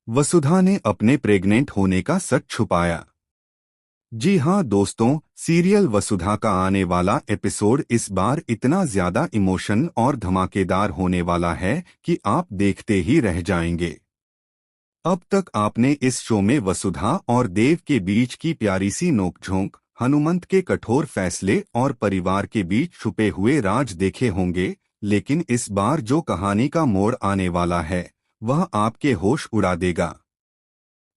वसुधा ने अपने प्रेग्नेंट होने का सच छुपाया। जी हाँ दोस्तों, सीरियल वसुधा का आने वाला एपिसोड इस बार इतना ज्यादा इमोशन और धमाकेदार होने वाला है कि आप देखते ही रह जाएंगे। अब तक आपने इस शो में वसुधा और देव के बीच की प्यारी सी नोकझोंक, हनुमंत के कठोर फैसले और परिवार के बीच छुपे हुए राज देखे होंगे, लेकिन इस बार जो कहानी का मोड़ आने वाला है वह आपके होश उड़ा देगा।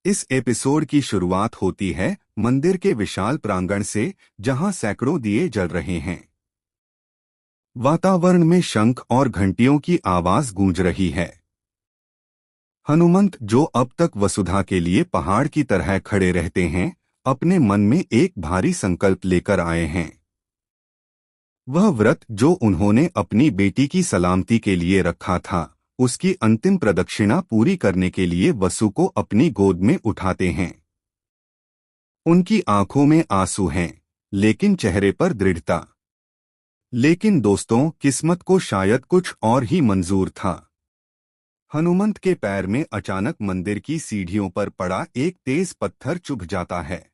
इस एपिसोड की शुरुआत होती है मंदिर के विशाल प्रांगण से, जहां सैकड़ों दिए जल रहे हैं। वातावरण में शंख और घंटियों की आवाज गूंज रही है। हनुमंत, जो अब तक वसुधा के लिए पहाड़ की तरह खड़े रहते हैं, अपने मन में एक भारी संकल्प लेकर आए हैं। वह व्रत जो उन्होंने अपनी बेटी की सलामती के लिए रखा था, उसकी अंतिम प्रदक्षिणा पूरी करने के लिए वसु को अपनी गोद में उठाते हैं। उनकी आंखों में आंसू हैं, लेकिन चेहरे पर दृढ़ता। लेकिन दोस्तों, किस्मत को शायद कुछ और ही मंजूर था। हनुमंत के पैर में अचानक मंदिर की सीढ़ियों पर पड़ा एक तेज पत्थर चुभ जाता है।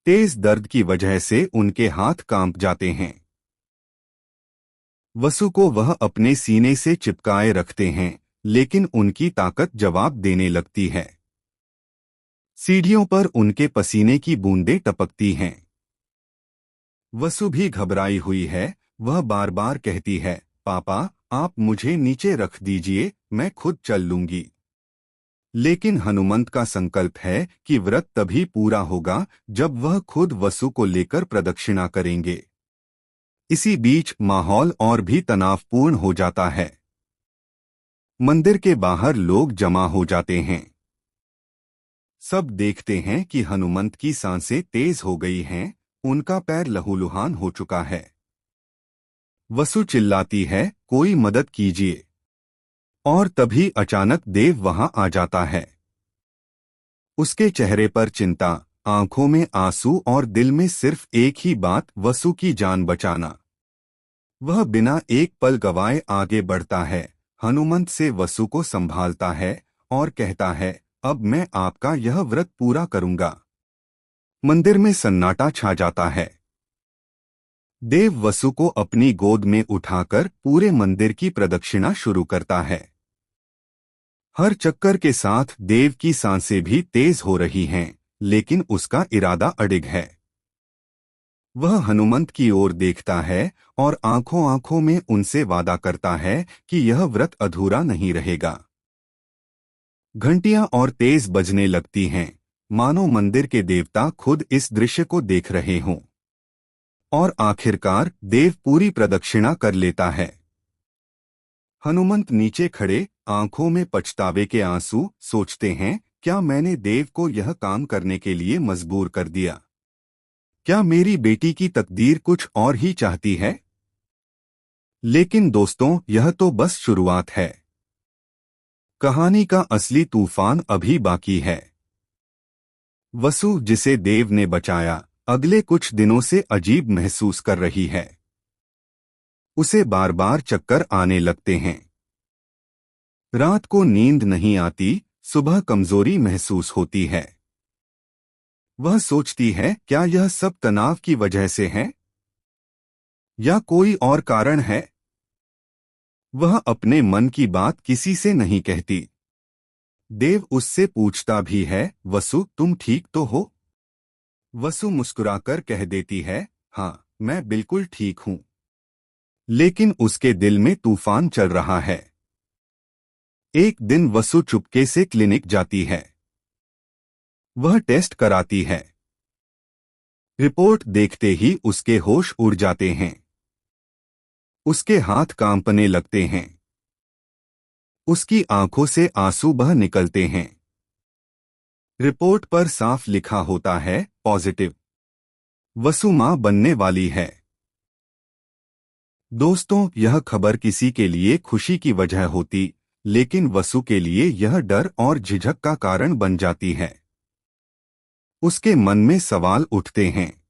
तेज दर्द की वजह से उनके हाथ कांप जाते हैं। वसु को वह अपने सीने से चिपकाए रखते हैं, लेकिन उनकी ताकत जवाब देने लगती है। सीढ़ियों पर उनके पसीने की बूंदें टपकती हैं। वसु भी घबराई हुई है। वह बार बार कहती है, पापा, आप मुझे नीचे रख दीजिए, मैं खुद चल लूंगी। लेकिन हनुमंत का संकल्प है कि व्रत तभी पूरा होगा जब वह खुद वसु को लेकर प्रदक्षिणा करेंगे। इसी बीच माहौल और भी तनावपूर्ण हो जाता है। मंदिर के बाहर लोग जमा हो जाते हैं। सब देखते हैं कि हनुमंत की सांसें तेज हो गई हैं, उनका पैर लहूलुहान हो चुका है। वसु चिल्लाती है, कोई मदद कीजिए। और तभी अचानक देव वहां आ जाता है। उसके चेहरे पर चिंता, आंखों में आंसू और दिल में सिर्फ एक ही बात, वसु की जान बचाना। वह बिना एक पल गवाए आगे बढ़ता है, हनुमंत से वसु को संभालता है और कहता है, अब मैं आपका यह व्रत पूरा करूंगा। मंदिर में सन्नाटा छा जाता है। देव वसु को अपनी गोद में उठाकर पूरे मंदिर की प्रदक्षिणा शुरू करता है। हर चक्कर के साथ देव की सांसें भी तेज हो रही हैं, लेकिन उसका इरादा अडिग है। वह हनुमंत की ओर देखता है और आंखों आंखों में उनसे वादा करता है कि यह व्रत अधूरा नहीं रहेगा। घंटियां और तेज बजने लगती हैं, मानो मंदिर के देवता खुद इस दृश्य को देख रहे हों। और आखिरकार देव पूरी प्रदक्षिणा कर लेता है। हनुमंत नीचे खड़े, आंखों में पछतावे के आंसू, सोचते हैं, क्या मैंने देव को यह काम करने के लिए मजबूर कर दिया? क्या मेरी बेटी की तकदीर कुछ और ही चाहती है? लेकिन दोस्तों, यह तो बस शुरुआत है। कहानी का असली तूफान अभी बाकी है। वसु, जिसे देव ने बचाया, अगले कुछ दिनों से अजीब महसूस कर रही है। उसे बार बार चक्कर आने लगते हैं। रात को नींद नहीं आती, सुबह कमजोरी महसूस होती है। वह सोचती है, क्या यह सब तनाव की वजह से है या कोई और कारण है? वह अपने मन की बात किसी से नहीं कहती। देव उससे पूछता भी है, वसु, तुम ठीक तो हो? वसु मुस्कुराकर कह देती है, हाँ, मैं बिल्कुल ठीक हूं। लेकिन उसके दिल में तूफान चल रहा है। एक दिन वसु चुपके से क्लिनिक जाती है। वह टेस्ट कराती है। रिपोर्ट देखते ही उसके होश उड़ जाते हैं। उसके हाथ कांपने लगते हैं। उसकी आंखों से आंसू बह निकलते हैं। रिपोर्ट पर साफ लिखा होता है, पॉजिटिव। वसु मां बनने वाली है। दोस्तों, यह खबर किसी के लिए खुशी की वजह होती, लेकिन वसु के लिए यह डर और झिझक का कारण बन जाती है। उसके मन में सवाल उठते हैं।